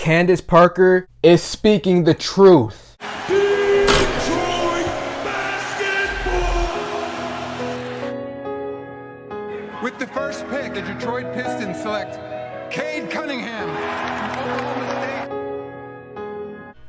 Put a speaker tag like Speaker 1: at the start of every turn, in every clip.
Speaker 1: Candace Parker is speaking the truth.
Speaker 2: Detroit basketball!
Speaker 3: With the first pick, the Detroit Pistons select Cade Cunningham from Oklahoma State.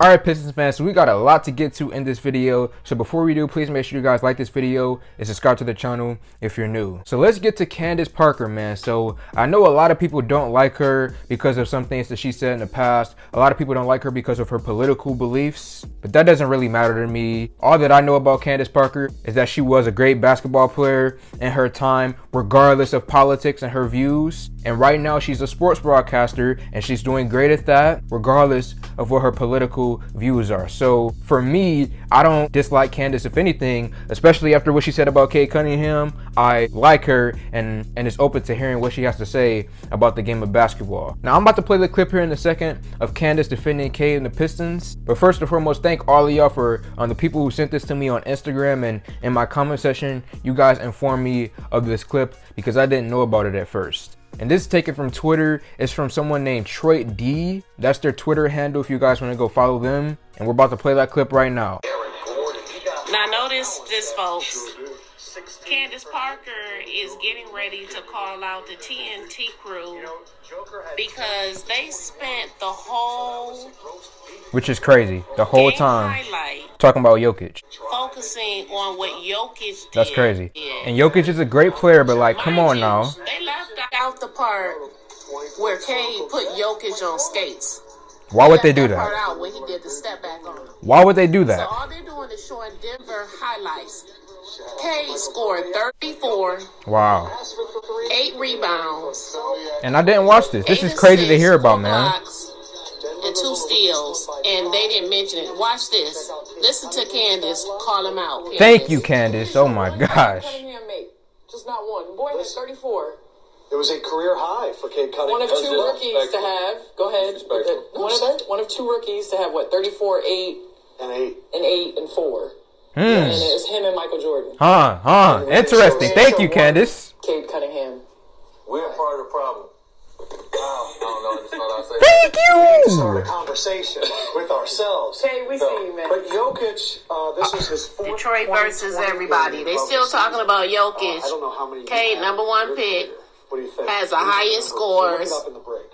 Speaker 1: Alright, Pistons fans, so we got a lot to get to in this video. So before we do, please make sure you guys like this video and subscribe to the channel if you're new. So let's get to Candace Parker, man. So I know a lot of people don't like her because of some things that she said in the past. A lot of people don't like her because of her political beliefs, but that doesn't really matter to me. All that I know about Candace Parker is that she was a great basketball player in her time, regardless of politics and her views. And right now she's a sports broadcaster and she's doing great at that, regardless of what her political views are. So for me, I don't dislike Candace. If anything, especially after what she said about Cade Cunningham, I like her and is open to hearing what she has to say about the game of basketball. Now I'm about to play the clip here in a second of Candace defending Cade and the Pistons. But first and foremost, thank all of y'all for the people who sent this to me on Instagram and in my comment section. You guys informed me of this clip because I didn't know about it at first. And this is taken from Twitter. It's from someone named Troy D. That's their Twitter handle if you guys want to go follow them. And we're about to play that clip right now.
Speaker 4: Now notice this, folks. Candace Parker is getting ready to call out the TNT crew because they spent the whole,
Speaker 1: which is crazy, the whole time talking about Jokic,
Speaker 4: focusing on what Jokic did.
Speaker 1: That's crazy. And Jokic is a great player, but like, come on now.
Speaker 4: They left out the part where Cade put Jokic on skates.
Speaker 1: Why would they do that?
Speaker 4: Part out when he did the step back on him.
Speaker 1: Why would they do that?
Speaker 4: So all they're doing is showing Denver highlights. Cade scored 34.
Speaker 1: Wow.
Speaker 4: 8 rebounds.
Speaker 1: And I didn't watch this. This is crazy to hear about, man.
Speaker 4: And 2 steals, and they didn't mention it. Watch this. Listen to Candace call him out. Candace.
Speaker 1: Thank you, Candace. Oh my gosh.
Speaker 5: Just not one. Boy has 34.
Speaker 6: It was a career high for Cade Cunningham.
Speaker 5: One of 2 rookies to have. Go ahead. One of 2 rookies to have what? 34, 8,
Speaker 6: and 8,
Speaker 5: and 8 and 4. And it's him and Michael Jordan.
Speaker 1: Interesting. Thank you, Candace.
Speaker 5: Cade Cunningham.
Speaker 6: We're part of the problem. I don't know. That's what I say.
Speaker 1: Thank you.
Speaker 6: Start a conversation with ourselves.
Speaker 5: Hey, we see you, man.
Speaker 6: But Jokic, this was his 4th
Speaker 4: Detroit versus everybody. They still talking about Jokic.
Speaker 6: I don't know how many.
Speaker 4: Cade, #1 pick.
Speaker 6: What do you think?
Speaker 4: Has the highest scores.
Speaker 6: Up in the break.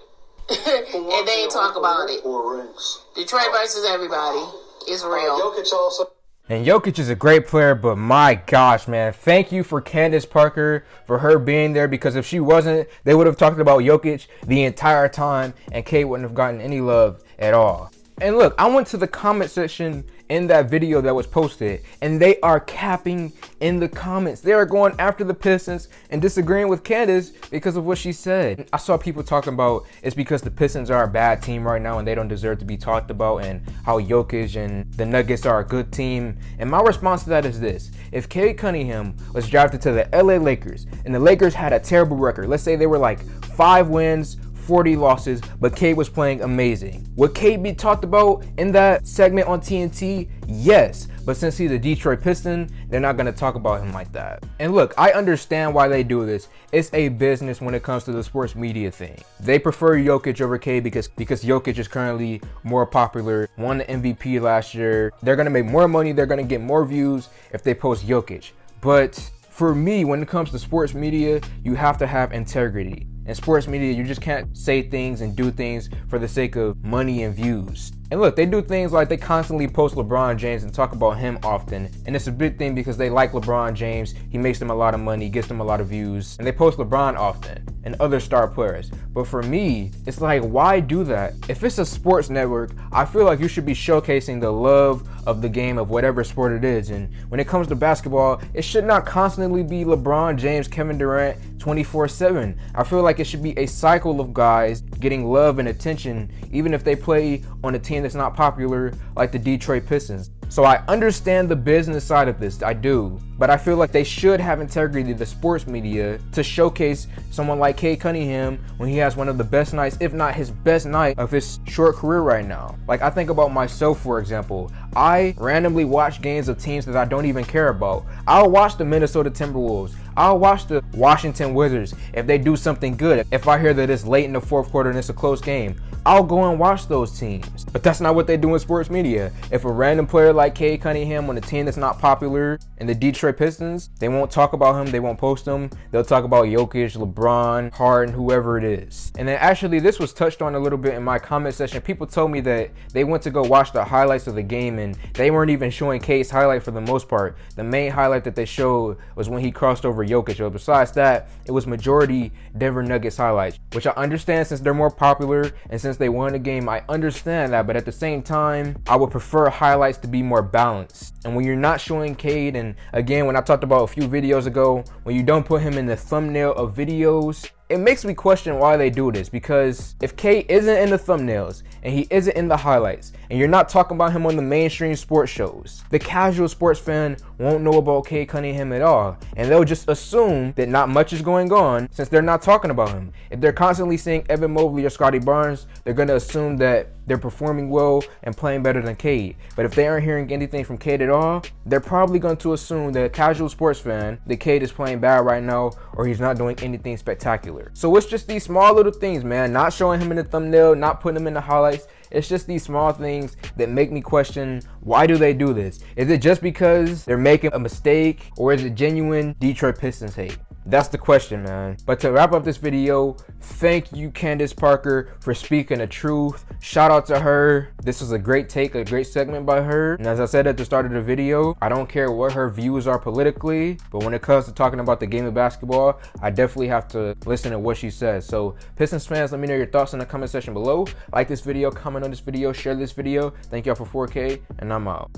Speaker 4: And they ain't talk about it.
Speaker 6: 4 rings.
Speaker 4: Detroit versus everybody. It's real.
Speaker 6: Jokic also.
Speaker 1: And Jokic is a great player, but my gosh, man, thank you for Candace Parker for her being there, because if she wasn't, they would have talked about Jokic the entire time and Cade wouldn't have gotten any love at all. And look, I went to the comment section in that video that was posted, and they are capping in the comments. They are going after the Pistons and disagreeing with Candace because of what she said. I saw people talking about it's because the Pistons are a bad team right now and they don't deserve to be talked about, and how Jokic and the Nuggets are a good team. And my response to that is this: if Cade Cunningham was drafted to the LA Lakers and the Lakers had a terrible record, let's say they were like 5 wins, 40 losses, but Cade was playing amazing, would Cade be talked about in that segment on TNT? Yes, but since he's a Detroit Piston, they're not going to talk about him like that. And look, I understand why they do this. It's a business when it comes to the sports media thing. They prefer Jokic over Cade because Jokic is currently more popular, won the MVP last year. They're going to make more money, they're going to get more views if they post Jokic. But for me, when it comes to sports media, you have to have integrity. In sports media, you just can't say things and do things for the sake of money and views. And look, they do things like they constantly post LeBron James and talk about him often. And it's a big thing because they like LeBron James. He makes them a lot of money, gets them a lot of views. And they post LeBron often and other star players. But for me, it's like, why do that? If it's a sports network, I feel like you should be showcasing the love of the game of whatever sport it is. And when it comes to basketball, it should not constantly be LeBron James, Kevin Durant 24/7. I feel like it should be a cycle of guys getting love and attention, even if they play on a team that's not popular like the Detroit Pistons. So I understand the business side of this, I do, but I feel like they should have integrity, the sports media, to showcase someone like Cade Cunningham when he has one of the best nights, if not his best night of his short career right now. Like, I think about myself, for example. I randomly watch games of teams that I don't even care about. I'll watch the Minnesota Timberwolves. I'll watch the Washington Wizards if they do something good, if I hear that it's late in the fourth quarter and it's a close game. I'll go and watch those teams. But that's not what they do in sports media. If a random player like Cade Cunningham on a team that's not popular in the Detroit Pistons, they won't talk about him, they won't post him. They'll talk about Jokic, LeBron, Harden, whoever it is. And then actually this was touched on a little bit in my comment section. People told me that they went to go watch the highlights of the game and they weren't even showing Cade's highlight for the most part. The main highlight that they showed was when he crossed over Jokic. But besides that, it was majority Denver Nuggets highlights, which I understand since they're more popular and since they won the game. I understand that, but at the same time, I would prefer highlights to be more balanced. And when you're not showing Cade, and again, when I talked about a few videos ago, when you don't put him in the thumbnail of videos, it makes me question why they do this, because if Cade isn't in the thumbnails and he isn't in the highlights and you're not talking about him on the mainstream sports shows, the casual sports fan won't know about Cade Cunningham at all, and they'll just assume that not much is going on since they're not talking about him. If they're constantly seeing Evan Mobley or Scotty Barnes, they're going to assume that they're performing well and playing better than Cade. But if they aren't hearing anything from Cade at all, they're probably going to assume that casual sports fan that Cade is playing bad right now or he's not doing anything spectacular. So it's just these small little things, man. Not showing him in the thumbnail, not putting him in the highlights. It's just these small things that make me question, why do they do this? Is it just because they're making a mistake, or is it genuine Detroit Pistons hate? That's the question, man. But to wrap up this video, thank you, Candace Parker, for speaking the truth. Shout out to her. This was a great take, a great segment by her. And as I said at the start of the video, I don't care what her views are politically, but when it comes to talking about the game of basketball, I definitely have to listen to what she says. So Pistons fans, let me know your thoughts in the comment section below. Like this video, comment on this video, share this video. Thank y'all for 4K, and I'm out.